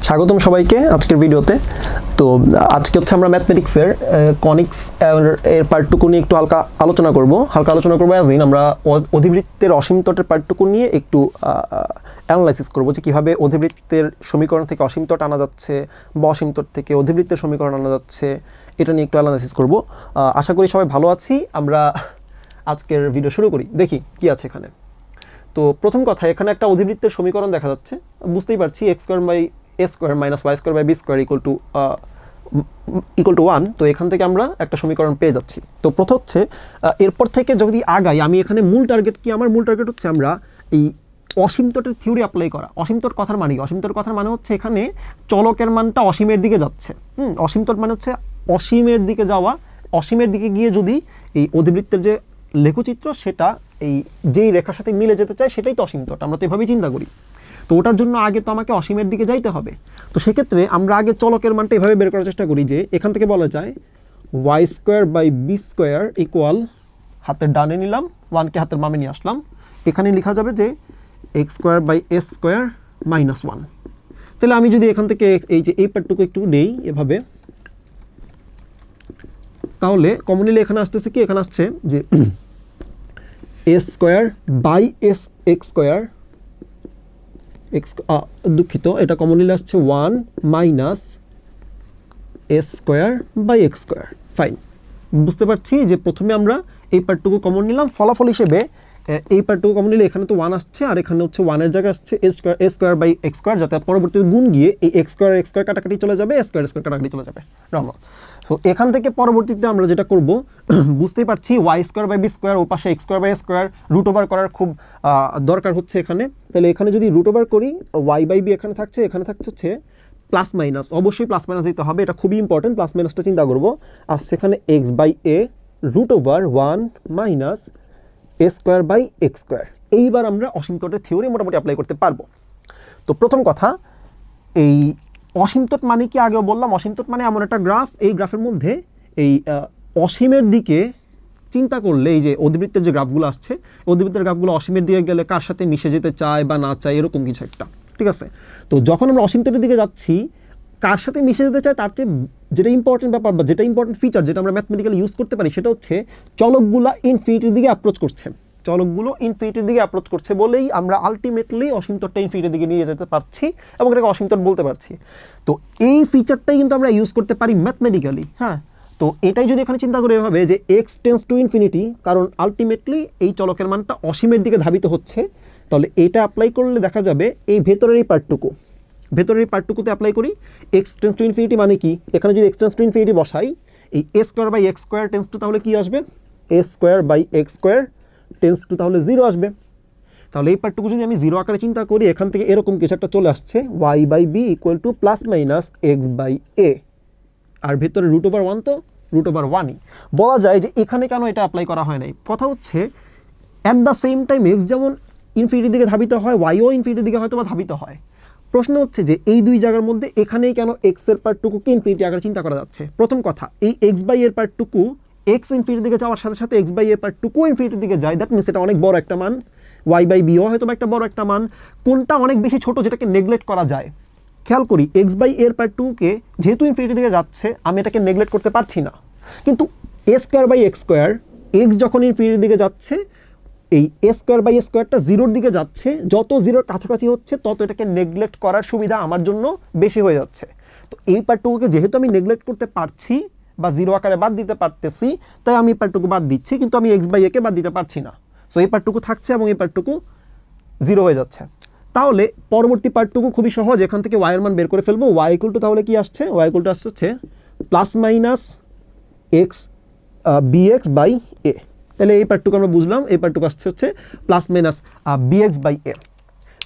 স্বাগতম সবাইকে আজকের ভিডিওতে। তো আজকে হচ্ছে আমরা ম্যাথমেটিক্সের কনিক্স এর পার্টটুকু নিয়ে একটু হালকা আলোচনা করব অ্যাজ ইন আমরা অধিবৃত্তের অসীম তটের পার্টটুকু নিয়ে একটু অ্যানালাইসিস করব যে কীভাবে অধিবৃত্তের সমীকরণ থেকে অসীম তট আনা যাচ্ছে বা অসীম তট থেকে অধিবৃত্তের সমীকরণ আনা যাচ্ছে, এটা নিয়ে একটু অ্যানালাইসিস করব। আশা করি সবাই ভালো আছি। আমরা আজকের ভিডিও শুরু করি, দেখি কি আছে এখানে। তো প্রথম কথা, এখানে একটা অধিবৃত্তের সমীকরণ দেখা যাচ্ছে, বুঝতেই পারছি x square by a square minus y square by b square equal to 1। তো এখান থেকে আমরা একটা সমীকরণ পেয়ে যাচ্ছি। তো প্রথম হচ্ছে এরপর থেকে যদি আগাই, আমি এখানে মূল টার্গেট কি, আমার মূল টার্গেট হচ্ছে আমরা এই অসীম তটের থিওরি অ্যাপ্লাই করা। অসীম তট কথার মানে কি? অসীম তট কথার মানে হচ্ছে এখানে চলকের মানটা অসীমের দিকে যাচ্ছে। অসীম তট মানে হচ্ছে অসীমের দিকে যাওয়া, অসীমের দিকে গিয়ে যদি এই অধিবৃত্তের যে লেখচিত্র সেটা এই যেই রেখার সাথে মিলে যেতে চায় সেটাই তো অসীম তট, আমরা তো এভাবেই চিন্তা করি। তো ওটার জন্য আগে তো আমাকে অসীমের দিকে যাইতে হবে। তো সেক্ষেত্রে আমরা আগে চলকের মানটা এভাবে বের করার চেষ্টা করি যে এখান থেকে বলা যায় y square by B square equal, হাতের ডানে নিলাম, 1কে হাতের বামে নিয়ে আসলাম, এখানে লেখা যাবে যে x square by A square minus 1। তাহলে আমি যদি এখান থেকে এই পার্টটুকু একটু নেই এভাবে, তাহলে কমনলি এখানে আসতেছে কি, এখানে আসছে যে A square by X square, দুঃখিত, এটা কমনলি আসছে 1 minus A square by X square. Fine, বুঝতে পারছি যে প্রথমে আমরা এই পার্টটুকু কমন নিলাম, ফলাফল হিসেবে এই পার্টটুকু কমন নিলে এখানে তো 1 আসছে, আর এখানে হচ্ছে 1-এর জায়গায় আসছে এ স্কোয়ার বাই এক্স স্কোয়ার, যাতে পরবর্তীতে গুণ গিয়ে এই এক্স স্কোয়ার কাটাকাটি চলে যাবে, এ স্কোয়ার কাটাকাটি চলে যাবে। সো এখান থেকে পরবর্তীতে আমরা যেটা করব, বুঝতেই পারছি Y square by B square, ও পাশে X square by A square root over করার খুব দরকার হচ্ছে এখানে। তাহলে এখানে যদি রুট ওভার করি, ওয়াই বাই বি এখানে থাকছে হচ্ছে প্লাস মাইনাস, অবশ্যই প্লাস মাইনাস দিতে হবে, এটা খুবই ইম্পর্টেন্ট, প্লাস মাইনাসটা চিন্তা করবো। আর সেখানে X by A root over 1 minus A square by X square. এইবার আমরা অসীম তটের থিওরি মোটামুটি অ্যাপ্লাই করতে পারবো। তো প্রথম কথা, এই অসীম তট মানে কি আগেও বললাম, অসীম তট মানে এমন একটা গ্রাফ, এই গ্রাফের মধ্যে এই অসীমের দিকে চিন্তা করলে এই যে অধিবৃত্তের যে গ্রাফগুলো আসছে, অধিবৃত্তের গ্রাফগুলো অসীমের দিকে গেলে কার সাথে মিশে যেতে চায় বা না চায়, এরকম কিছু একটা, ঠিক আছে। তো যখন আমরা অসীম তটের দিকে যাচ্ছি, কার সাথে মিশে যেতে চায় তার চেয়ে যেটা ইম্পর্টেন্ট ব্যাপার বা যেটা ইম্পর্টেন্ট ফিচার যেটা আমরা ম্যাথমেটিক্যালি ইউজ করতে পারি, সেটা হচ্ছে চলকগুলো ইনফিনিটির দিকে অ্যাপ্রোচ করছে। চলকগুলো ইনফিনিটির দিকে অ্যাপ্রোচ করছে বলেই আমরা আলটিমেটলি অসীম তটটা ইনফিনিটির দিকে নিয়ে যেতে পারছি এবং এটাকে অসীম তট বলতে পারছি। তো এই ফিচারটাই কিন্তু আমরা ইউজ করতে পারি ম্যাথমেটিক্যালি। হ্যাঁ, তো এটাই যদি এখানে চিন্তা করে এভাবে যে এক্স টেন্স টু ইনফিনিটি, কারণ আলটিমেটলি এই চলকের মানটা অসীমের দিকে ধাবিত হচ্ছে, তাহলে এটা অ্যাপ্লাই করলে দেখা যাবে এই ভেতরের এই পার্টটুকুতে অ্যাপ্লাই করি। এক্স টেন্স টু ইনফিনিটি মানে কি, এখানে যদি এক্স টেন্স টু ইনফিনিটি বসাই, এই A square by X square tends to তাহলে কি আসবে, A square by X square tends to তাহলে 0 আসবে। তাহলে এই পার্টটুকু যদি আমি 0 আকারে চিন্তা করি, এখান থেকে এরকম কিছু একটা চলে আসছে, Y by B equal to plus minus X by A, আর ভেতরে রুট ওভার 1, তো রুট ওভার 1ই বলা যায় যে এখানে কেন এটা অ্যাপ্লাই করা হয় নাই। কথা হচ্ছে at the same time x যেমন ইনফিনিটির দিকে ধাবিত হয়, ওয়াইও ইনফিনিটির দিকে হয়তো বা ধাবিত হয়। প্রশ্ন হচ্ছে যে এই দুই জায়গার মধ্যে এখানেই কেন এক্স এর পার্টটুকুকে ইনফিনিটি আকারে চিন্তা করা যাচ্ছে। প্রথম কথা, এই এক্স বাই এর পার্টটুকু এক্স ইনফিনিটির দিকে যাওয়ার সাথে সাথে এক্স বাই এর পার্টটুকু ইনফিনিটির দিকে যায়, দ্যাট মিনস এটা অনেক বড় একটা মান। ওয়াই বাই বিও হয়তো একটা বড় একটা মান, কোনটা অনেক বেশি ছোট যেটাকে নেগলেক্ট করা যায়। খেয়াল করি, এক্স বাই এর পার্টটুকুকে যেহেতু ইনফিনিটির দিকে যাচ্ছে, আমি এটাকে নেগলেক্ট করতে পারছি না। কিন্তু A square by X square, X যখন ইনফিনিটির দিকে যাচ্ছে, এই এ স্কোয়ার বাই এ স্কোয়ারটা 0-র দিকে যাচ্ছে, যত 0-র কাছাকাছি হচ্ছে তত এটাকে নেগলেক্ট করার সুবিধা আমার জন্য বেশি হয়ে যাচ্ছে। তো এই পার্টটুকুকে যেহেতু আমি নেগলেক্ট করতে পারছি বা 0 আকারে বাদ দিতে পারতেছি, তাই আমি এই পার্টটুকু বাদ দিচ্ছি, কিন্তু আমি এক্স বাই একে বাদ দিতে পারছি না। সো এই পার্টটুকু থাকছে এবং এই পার্টটুকু 0 হয়ে যাচ্ছে। তাহলে পরবর্তী পার্টটুকু খুবই সহজ, এখান থেকে ওয়াই এর মান বের করে ফেলবো। ওয়াই ইকুয়াল টু তাহলে কি আসছে, ওয়াই ইকুয়াল টু আসছে হচ্ছে plus minus X BX by A. তাহলে এই পার্টটুকু আমরা বুঝলাম, এই পার্টটুকু আসছে হচ্ছে plus minus bx by A.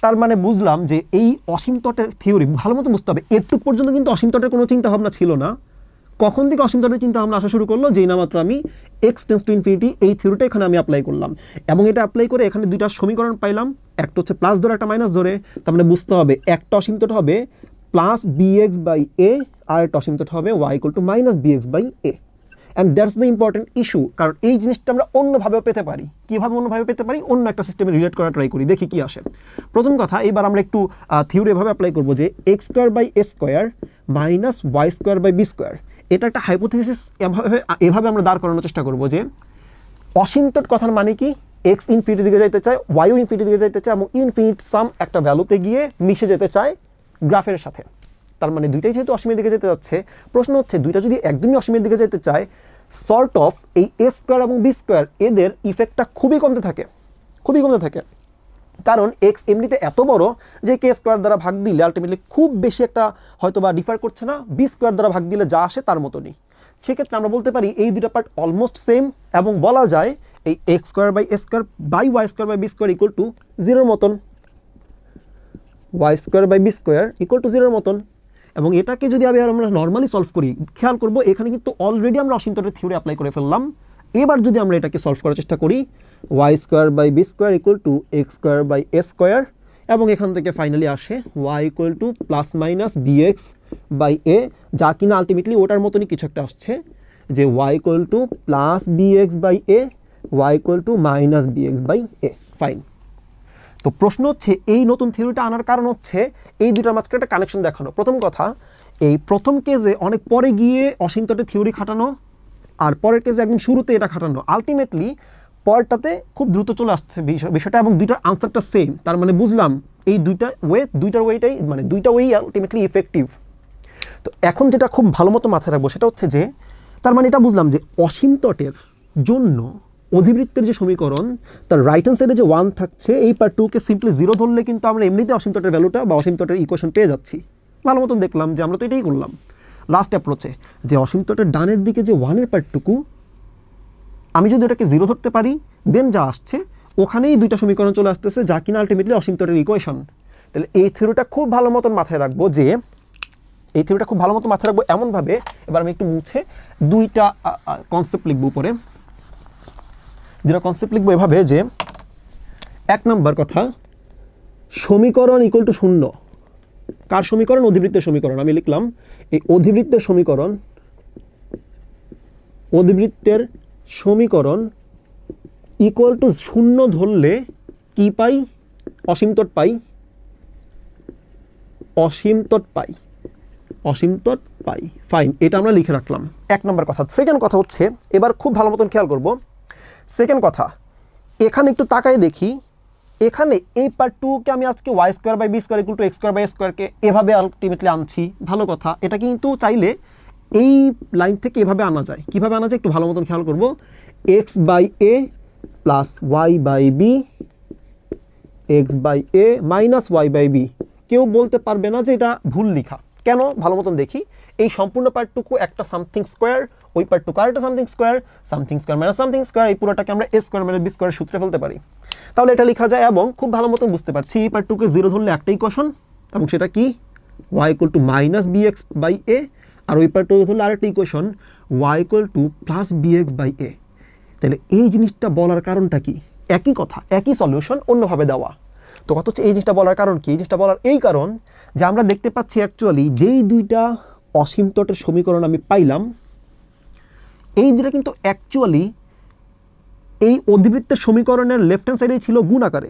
তার মানে বুঝলাম যে এই অসীম তটের থিওরি ভালো মতো বুঝতে হবে। এরটুক পর্যন্ত কিন্তু অসীম তটের কোনো চিন্তা ভাবনা ছিল না। কখন থেকে অসীম তটের চিন্তা ভাবনা আসা শুরু করলো, যেই না মাত্র আমি এক্স টেন্স টু ইনফিনিটি এই থিওরিটা এখানে আমি অ্যাপ্লাই করলাম, এবং এটা অ্যাপ্লাই করে এখানে দুইটা সমীকরণ পাইলাম, একটা হচ্ছে প্লাস ধরে একটা মাইনাস ধরে। তার মানে বুঝতে হবে একটা অসীম তট হবে প্লাস বিএক্স বাই এ, আর একটা অসীম তট হবে Y equal to minus bx by A. And that's the important issue, কারণ এই জিনিসটা আমরা অন্যভাবেও পেতে পারি। কীভাবে অন্যভাবে পেতে পারি? অন্য একটা সিস্টেমে রিলেট করা ট্রাই করি, দেখি কি আসে। প্রথম কথা, এবার আমরা একটু থিওরি এভাবে অ্যাপ্লাই করবো যে X square by A square minus Y square by B square, এটা একটা হাইপোথিসিস এভাবে আমরা দাঁড় করানোর চেষ্টা করবো যে অসীমতট কথার মানে কি, এক্স ইনফিনিটি দিকে যাইতে চায়, ওয়াইও ইনফিনিটি দিকে যাইতে চায় এবং ইনফিনিট সাম একটা ভ্যালুতে গিয়ে মিশে যেতে চায় গ্রাফের সাথে। তার মানে দুইটাই যেহেতু অসীমের দিকে যেতে যাচ্ছে, প্রশ্ন হচ্ছে দুইটা যদি একদমই অসীমের দিকে যেতে চায়, সর্ট অফ এই এ স্কোয়ার এবং বি স্কোয়ার এদের ইফেক্টটা খুবই কমতে থাকে, কারণ এক্স এমনিতে এত বড় যে কে স্কোয়ার দ্বারা ভাগ দিলে আলটিমেটলি খুব বেশি একটা হয়তো বা ডিফার করছে না, বি স্কোয়ার দ্বারা ভাগ দিলে যা আসে তার মতনই। সেক্ষেত্রে আমরা বলতে পারি এই দুটা পার্ট অলমোস্ট সেম, এবং বলা যায় এই X square by A square by Y square by B square equal to জিরোর মতন, Y square by B square equal to জিরোর মতন। এবং এটাকে যদি আমরা নর্মালি সলভ করি, খেয়াল করবো এখানে কিন্তু অলরেডি আমরা অসীমতটের থিওরি অ্যাপ্লাই করে ফেললাম। এবার যদি আমরা এটাকে সলভ করার চেষ্টা করি, Y square by B square equal to X square by A square, এবং এখান থেকে ফাইনালি আসে Y equal to plus minus B X by A, যা কিনা আলটিমেটলি ওটার মতনই কিছু একটা আসছে যে Y equal to plus B X by A, Y equal to minus B X by A. Fine. তো প্রশ্ন হচ্ছে এই নতুন থিওরিটা আনার কারণ হচ্ছে এই দুটার মাঝখানে একটা কানেকশন দেখানো। প্রথম কথা, এই প্রথম কেসে অনেক পরে গিয়ে অসীমতটের থিওরি খাটানো, আর পরের কেসে একদম শুরুতে এটা খাটানো, আলটিমেটলি পরেরটাতে খুব দ্রুত চলে আসছে বিষয়টা, এবং দুইটার আনসারটা সেম। তার মানে বুঝলাম এই দুইটার ওয়েটাই মানে দুইটা ওয়েই আলটিমেটলি ইফেক্টিভ। তো এখন যেটা খুব ভালো মতো মাথায় রাখবো সেটা হচ্ছে যে, তার মানে এটা বুঝলাম যে অসীমতটের জন্য অধিবৃত্তের যে সমীকরণ, তার রাইট হ্যান্ড সাইডে যে 1 থাকছে, এই পার্ট 2কে সিম্পলি 0 ধরলে কিন্তু আমরা এমনিতে অসীমতটের ভ্যালুটা বা অসীমতটের ইকুয়েশন পেয়ে যাচ্ছি। ভালো মতন দেখলাম যে আমরা তো এটাই করলাম লাস্ট অ্যাপ্রোচে, যে অসীমতটের ডানের দিকে যে 1-এর পার্টটুকু আমি যদি ওটাকে 0 ধরতে পারি, দেন যা আসছে ওখানেই দুইটা সমীকরণ চলে আসতেছে, যা কিনা আলটিমেটলি অসীমতটের ইকুয়েশন। তাহলে এই থিওরিটা খুব ভালো মতন মাথায় রাখবো এমনভাবে। এবার আমি একটু মুছে দুইটা কনসেপ্ট লিখবো উপরে, দুটা কনসেপ্ট লিখবো এভাবে যে, 1 নম্বর কথা, সমীকরণ ইকুয়াল টু 0। কার সমীকরণ? অধিবৃত্তের সমীকরণ। আমি লিখলাম এই অধিবৃত্তের সমীকরণ ইকুয়াল টু 0 ধরলে কি পাই? অসীমতট পাই। ফাইন, এটা আমরা লিখে রাখলাম 1 নম্বর কথা। সেকেন্ড কথা হচ্ছে, এবার খুব ভালো মতন খেয়াল করবো, সেকেন্ড কথা, এখানে একটু তাকায় দেখি, এখানে এই পার্ট 2কে আমি আজকে Y square by B square equal to X square by A স্কোয়ারকে এভাবে আলটিমেটলি আনছি। ভালো কথা, এটা কিন্তু চাইলে এই লাইন থেকে এভাবে আনা যায়। কীভাবে আনা যায় একটু ভালো মতন খেয়াল করবো, X by A plus Y by B, X by A minus Y by B. কেউ বলতে পারবে না যে এটা ভুল লেখা। কেন? ভালো মতন দেখি, এই সম্পূর্ণ পার্টটুকু একটা সামথিং স্কোয়ার, ওই পার্টটুকু আর একটা something square minus something square, এই পুরোটাকে আমরা এ স্কোয়ার মাইনাস বি স্কোয়ার সূত্রে ফেলতে পারি। তাহলে এটা লেখা যায়, এবং খুব ভালো মতন বুঝতে পারছি এই পার্টটুকে 0 ধরলে একটা ইকুয়েশন, এবং সেটা কি? Y equal to minus B X by A, আর ওই পার্টটুকে ধরলে আরেকটা equation Y equal to plus B X by A. তাহলে এই জিনিসটা বলার কারণটা কি? একই কথা, একই সলিউশন, অন্যভাবে দেওয়া। তো কত হচ্ছে এই জিনিসটা বলার কারণ কি? এই জিনিসটা বলার এই কারণ যে আমরা দেখতে পাচ্ছি অ্যাকচুয়ালি যেই দুইটা অসীমতটের সমীকরণ আমি পাইলাম, এই দুইটা কিন্তু অ্যাকচুয়ালি এই অধিবৃত্তের সমীকরণের লেফট হ্যান্ড সাইডেই ছিল গুণ আকারে,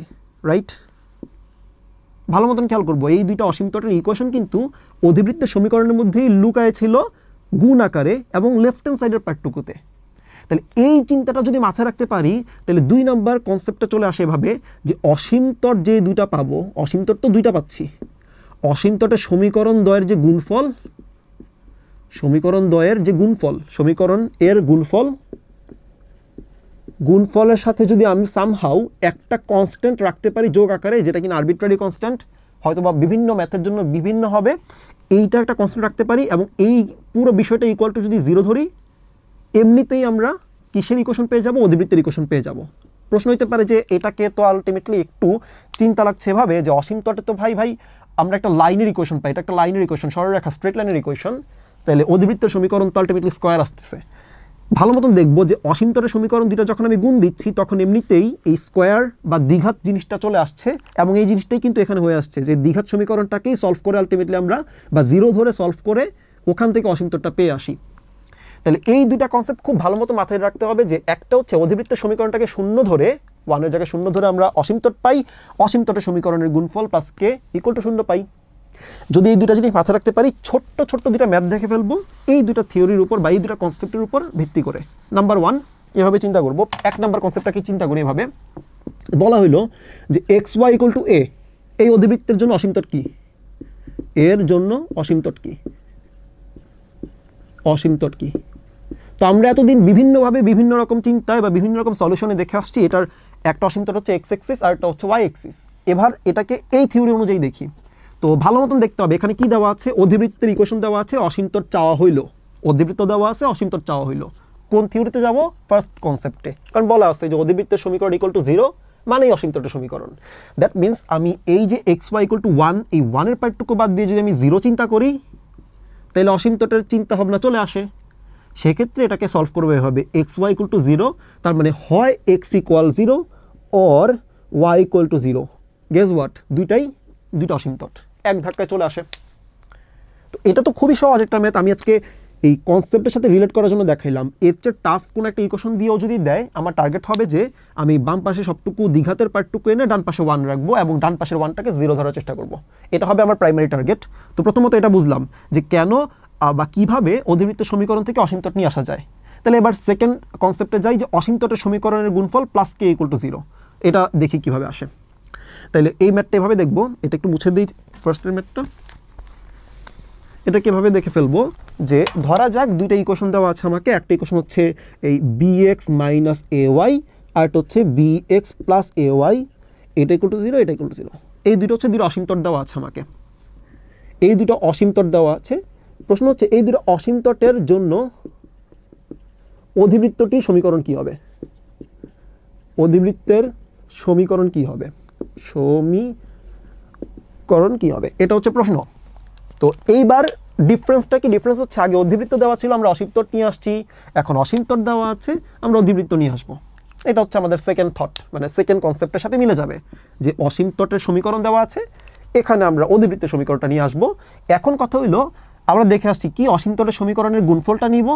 রাইট? ভালো মতন খেয়াল করবো, এই দুইটা অসীমতটের ইকুয়েশন কিন্তু অধিবৃত্তের সমীকরণের মধ্যেই লুকায়ে ছিল গুণ আকারে এবং লেফট হ্যান্ড সাইডের পার্টটুকুতে। তাহলে এই চিন্তাটা যদি মাথায় রাখতে পারি, তাহলে 2 নম্বর কনসেপ্টটা চলে আসে এভাবে যে অসীমতট যে দুইটা পাবো, অসীমতট তো দুইটা পাচ্ছি, অসীমতটের সমীকরণ দ্বয়ের যে গুণফল, সমীকরণ এর গুণফলের সাথে যদি আমি সামহাউ একটা কনস্ট্যান্ট রাখতে পারি যোগ আকারে, যেটা কিনা আরবিট্রারি কনস্ট্যান্ট, হয়তো বা বিভিন্ন ম্যাথের জন্য বিভিন্ন হবে, এইটা একটা কনস্ট্যান্ট রাখতে পারি, এবং এই পুরো বিষয়টা ইকুয়াল টু যদি 0 ধরি, এমনিতেই আমরা কিসের ইকুয়েশন পেয়ে যাব? অধিবৃত্তের ইকুয়েশন পেয়ে যাব। প্রশ্ন হতে পারে যে এটাকে তো আলটিমেটলি একটু চিন্তা লাগছে এভাবে যে অসীমতটে তো ভাই আমরা একটা লাইনের ইকুয়েশন পাই, এটা একটা লাইনের ইকুয়েশন, সরলরেখা স্ট্রেট লাইনের ইকুয়েশন, তাহলে অধিবৃত্তের সমীকরণ তো আলটিমেটলি স্কোয়ার আসতেছে। ভালো মতন দেখবো যে অসীমতটের সমীকরণ দুটো যখন আমি গুণ দিচ্ছি, তখন এমনিতেই এই স্কোয়ার বা দ্বিঘাত জিনিসটা চলে আসছে, এবং এই জিনিসটাই কিন্তু এখানে হয়ে আসছে যে দ্বিঘাত সমীকরণটাকেই সলভ করে আলটিমেটলি আমরা বা 0 ধরে সলভ করে ওখান থেকে অসীমতটটা পেয়ে আসি। তাহলে এই দুইটা কনসেপ্ট খুব ভালো মতো মাথায় রাখতে হবে, যে একটা হচ্ছে অধিবৃত্তের সমীকরণটাকে শূন্য ধরে, ওয়ানের জায়গায় শূন্য ধরে আমরা অসীম তট পাই, অসীম তটের সমীকরণের গুণফল প্লাস কে ইকুয়াল টু 0 পাই। যদি এই দুইটা জিনিস মাথায় রাখতে পারি, ছোট্ট ছোট্ট দুইটা ম্যাথ দেখে ফেলবো এই দুইটা থিওরির উপর বা এই দুইটা কনসেপ্টের উপর ভিত্তি করে। নাম্বার 1 এভাবে চিন্তা করব। 1 নাম্বার কনসেপ্টটাকে চিন্তা করি এভাবে, বলা হইলো যে এক্স ওয়াই ইকুয়াল টু এ, এই অধিবৃত্তের জন্য অসীম তট কি, এর জন্য অসীম তট কি, অসীম তট কি। তো আমরা এতদিন বিভিন্নভাবে বিভিন্ন রকম চিন্তায় বা বিভিন্ন রকম সলিউশনে দেখে আসছি, এটার একটা অসীম তট হচ্ছে এক্স এক্সিস আর একটা হচ্ছে ওয়াই এক্সিস। এবার এটাকে এই থিওরি অনুযায়ী দেখি। তো ভালো মতন দেখতে হবে এখানে কি দেওয়া আছে, অধিবৃত্তের ইকুয়েশন দেওয়া আছে, অসীম তট চাওয়া হইলো, অধিবৃত্ত দেওয়া আছে, অসীম তট চাওয়া হইলো। কোন থিওরিতে যাব? ফার্স্ট কনসেপ্টে, কারণ বলা আছে যে অধিবৃত্তের সমীকরণ ইকুয়াল টু 0 মানে অসীম তটের সমীকরণ। দ্যাট মিনস আমি এই যে এক্স ওয়াই ইকুয়াল টু 1, এই 1-এর পার্টটুকু বাদ দিয়ে যদি আমি 0 চিন্তা করি, তাহলে অসীম তটের চিন্তা ভাবনা চলে আসে। সেক্ষেত্রে এটাকে সলভ করবে এভাবে, এক্স ওয়াই ইকুয়াল টু 0, তার মানে হয় X equal 0 or Y equal to 0। Guess what, দুইটা অসীম তট এক ধাক্কায় চলে আসে। তো এটা তো খুবই সহজ একটা ম্যাথ, আমি আজকে এই কনসেপ্টের সাথে রিলেট করার জন্য দেখাইলাম। এর চেয়ে টাফ কোনো একটা ইকুয়েশন দিয়েও যদি দেয়, আমার টার্গেট হবে যে আমি বাম পাশে সবটুকু দ্বিঘাতের পার্টটুকু এনে ডান পাশে 1 রাখবো এবং ডান পাশের 1টাকে 0 ধরার চেষ্টা করব। এটা হবে আমার প্রাইমারি টার্গেট। তো প্রথমত এটা বুঝলাম যে কেন বা কিভাবে অধিবৃত্ত সমীকরণ থেকে অসীম তট নিয়ে আসা যায়। তাহলে এবার সেকেন্ড কনসেপ্টে যাই, যে অসীম তটের সমীকরণের গুণফল প্লাস কে ইকুয়াল টু 0, এটা দেখি কিভাবে আসে। তাহলে এই ম্যাথটা এভাবে দেখবো, এটা একটু মুছে দিই ফার্স্টের ম্যাথটা। এটা কিভাবে দেখে ফেলবো, যে ধরা যাক দুইটা ইকুয়েশন দেওয়া আছে আমাকে, একটা ইকুয়েশন হচ্ছে এই bx মাইনাস এ ওয়াই, আর একটা হচ্ছে bx প্লাস এ ওয়াই, এটা ইকুয়াল টু 0, এটা ইকুয়াল টু 0। এই দুটো হচ্ছে দুটো অসীম তট দেওয়া আছে আমাকে, এই দুটো অসীম তট দেওয়া আছে। প্রশ্ন হচ্ছে এই দুটো অসীম তটের জন্য অধিবৃত্তটির সমীকরণ কি হবে, অধিবৃত্তের সমীকরণ কি হবে, সমীকরণ কি হবে, এটা হচ্ছে প্রশ্ন। তো এইবার ডিফারেন্সটা কি, ডিফারেন্স হচ্ছে আগে অধিবৃত্ত দেওয়া ছিল, আমরা অসীম তট নিয়ে আসছি, এখন অসীম তট দেওয়া আছে, আমরা অধিবৃত্ত নিয়ে আসবো। এটা হচ্ছে আমাদের সেকেন্ড থট, মানে সেকেন্ড কনসেপ্টের সাথে মিলে যাবে, যে অসীম তটের সমীকরণ দেওয়া আছে, এখানে আমরা অধিবৃত্তের সমীকরণটা নিয়ে আসবো। এখন কথা হইলো আমরা দেখে আসছি কি অসীম তটের সমীকরণের গুণফলটা নিব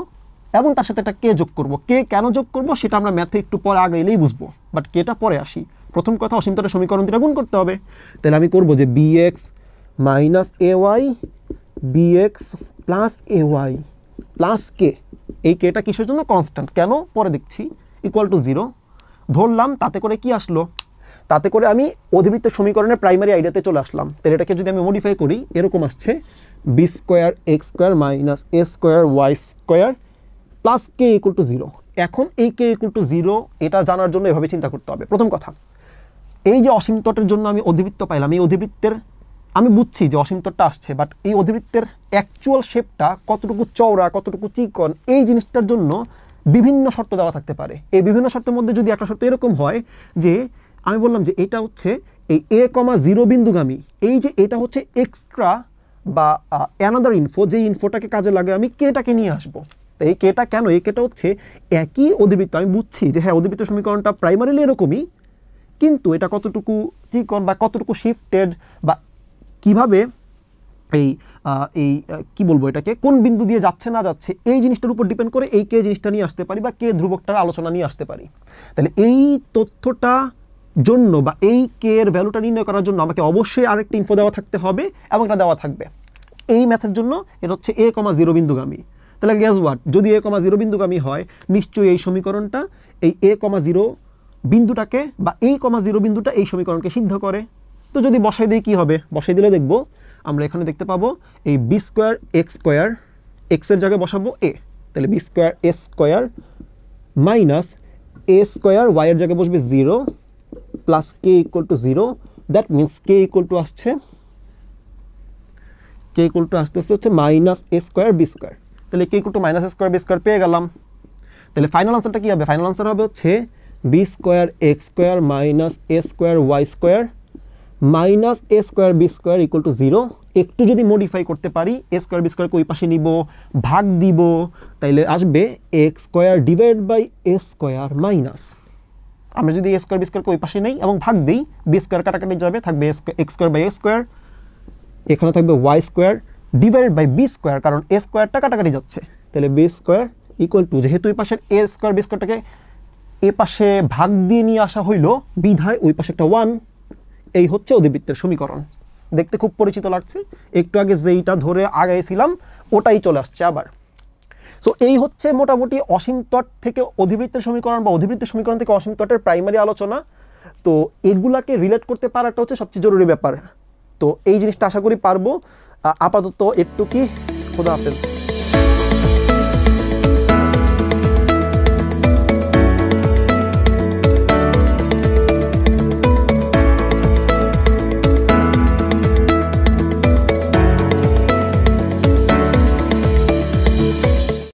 এবং তার সাথে একটা কে যোগ করব। কে কেন যোগ করব সেটা আমরা ম্যাথে একটু পরে আগে এলেই বুঝবো, বাট কেটা পরে আসি। প্রথম কথা, অসীম তটের সমীকরণ দুটো গুণ করতে হবে। তাহলে আমি করব যে bx minus A Y, bx plus A Y plus কে, এই কেটা কিসের জন্য, কনস্ট্যান্ট, কেন পরে দেখছি, ইকুয়াল টু 0 ধরলাম। তাতে করে কি আসলো, তাতে করে আমি অধিবৃত্তের সমীকরণের প্রাইমারি আইডিয়াতে চলে আসলাম। তাহলে এটাকে যদি আমি মডিফাই করি, এরকম আসছে B square X square minus A square Y square plus K equal to 0। এখন এই কে ইকুয়াল টু 0 এটা জানার জন্য এভাবে চিন্তা করতে হবে। প্রথম কথা, এই যে অসীম তটের জন্য আমি অধিবৃত্ত পাইলাম, এই অধিবৃত্তের আমি বুঝছি যে অসীম তটটা আসছে, বাট এই অধিবৃত্তের অ্যাকচুয়াল শেপটা কতটুকু চওড়া, কতটুকু চিকন, এই জিনিসটার জন্য বিভিন্ন শর্ত দেওয়া থাকতে পারে। এই বিভিন্ন শর্তের মধ্যে যদি একটা শর্ত এরকম হয় যে আমি বললাম যে এটা হচ্ছে এই a, 0 বিন্দুগামী, এই যে এটা হচ্ছে এক্সট্রা বা অ্যানাদার ইনফো, যে ইনফোটাকে কাজে লাগে আমি কেটাকে নিয়ে আসবো। তো এই কেটা কেন, এই কেটা হচ্ছে একই অধিবৃত্ত, আমি বুঝছি যে হ্যাঁ অধিবৃত্ত সমীকরণটা প্রাইমারিলি এরকমই, কিন্তু এটা কতটুকু চিকন বা কতটুকু শিফটেড বা কিভাবে এই কি বলবো এটাকে, কোন বিন্দু দিয়ে যাচ্ছে না যাচ্ছে, এই জিনিসটার উপর ডিপেন্ড করে এই কে জিনিসটা নিয়ে আসতে পারি বা কে ধ্রুবকটার আলোচনা নিয়ে আসতে পারি। তাহলে এই তথ্যটা জন্য বা এই কে এর ভ্যালুটা নির্ণয় করার জন্য আমাকে অবশ্যই আরেকটা ইনফো দেওয়া থাকতে হবে এবং এটা দেওয়া থাকবে। এই ম্যাথের জন্য এটা হচ্ছে a, 0 বিন্দুগামী। তাহলে গেস হোয়াট, যদি a, 0 বিন্দুগামী হয়, নিশ্চয়ই এই সমীকরণটা এই a, 0 বিন্দুটাকে বা এই 0 বিন্দুটা এই সমীকরণকে সিদ্ধ করে। তো যদি বসাই দিই কি হবে, বসাই দিলে দেখবো আমরা এখানে দেখতে পাবো এই বি স্কোয়ার এক্স স্কোয়ার, এক্সের জায়গায় বসাবো এ, তাহলে B square S square minus A square ওয়াইয়ের জায়গায় বসবে 0 plus K equal to 0। That means K equal to আসছে, কে ইকুয়াল টু আসতে হচ্ছে minus A square B square. তাহলে K equal to minus A square B square পেয়ে গেলাম। তাহলে ফাইনাল আনসারটা কী হবে, ফাইনাল আনসার হবে হচ্ছে B square X square minus A square Y square minus A square B square equal to 0। একটু যদি মডিফাই করতে পারি, এ স্কোয়ার বি স্কোয়ারকে ওই পাশে নিব, ভাগ দিব, তাইলে আসবে X square divide by A square minus, আমরা যদি এ স্কোয়ার বি স্কোয়ারকে ওই পাশে নেই এবং ভাগ দিই, বি স্কোয়ার কাটাকাটি যাবে, থাকবে X square by A square, এখানে থাকবে Y square divide by B square, কারণ এ স্কোয়ারটা কাটাকাটি যাচ্ছে, তাহলে বি স্কোয়ার ইকুয়াল টু, যেহেতু এই পাশের এ স্কোয়ার বি স্কোয়ারটাকে এ পাশে ভাগ দিয়ে নিয়ে আসা হইলো, বিধায় ওই পাশে একটা 1। এই হচ্ছে অধিবৃত্তের সমীকরণ। দেখতে খুব পরিচিত লাগছে, একটু আগে যেইটা ধরে আগাইছিলাম ওটাই চলে আসছে আবার। সো এই হচ্ছে মোটামুটি অসীম তট থেকে অধিবৃত্তের সমীকরণ বা অধিবৃত্তের সমীকরণ থেকে অসীম তটের প্রাইমারি আলোচনা। তো এগুলাকে রিলেট করতে পারাটা হচ্ছে সবচেয়ে জরুরি ব্যাপার। তো এই জিনিসটা আশা করি পারবো। আপাতত একটু কি, খোদা হাফেজ।